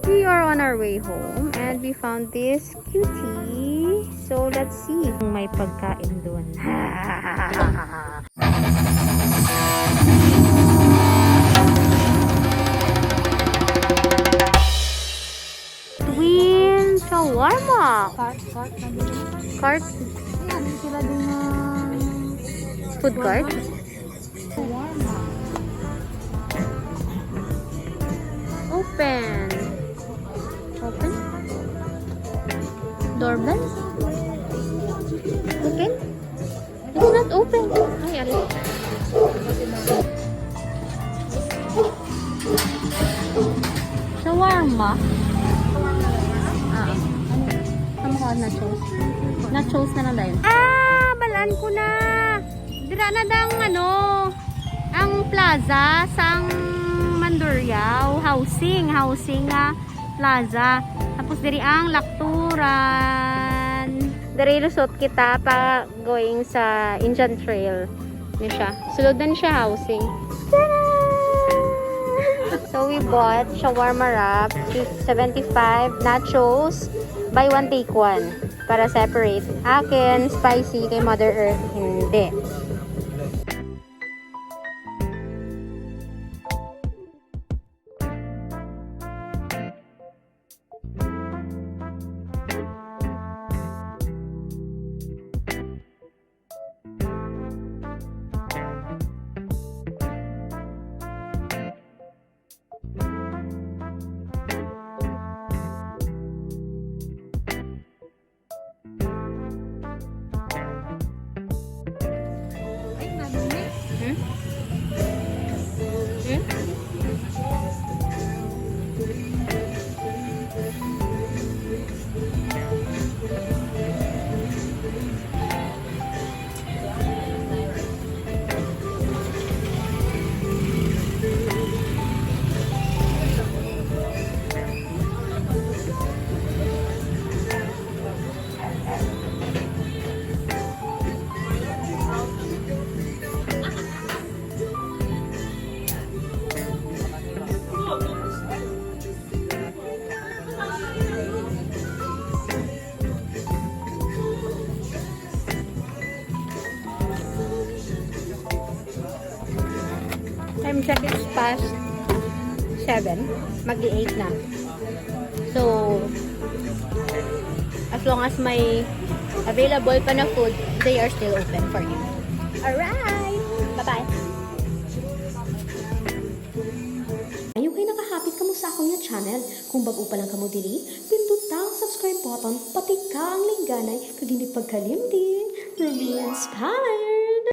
We are on our way home and we found this cutie. So let's see kung may pagkain doon. Twin shawarma. Cart. Ano sila din na Food cart. shawarma. Open. Open. Doorbell. Open. It's not open. Ay, alam. Shawarma. Ano ka nachos? Nachos na lang dahil. Balaan ko na. Dira na dang ang plaza sang Mandurriao. Housing plaza. Tapos diri ang lakturan. Diri lusot kita pa going sa Indian Trail. Ni siya. Sulod na ni siya housing. Tada! So we bought shawarma wrap, 75 nachos, buy one take one para separate. Akin spicy, kay Mother Earth hindi. Time check, it's past 7. Mag-8 na. So, as long as may available pa na food, they are still open for you. Alright! Bye-bye! Ayaw kayo nakahapit kamo sa akong yung channel. Kung bago pa lang kamo dili, pindot ang subscribe button, pati ka ang lingganay, kag hindi pagkalimtin. Ruby Inspired!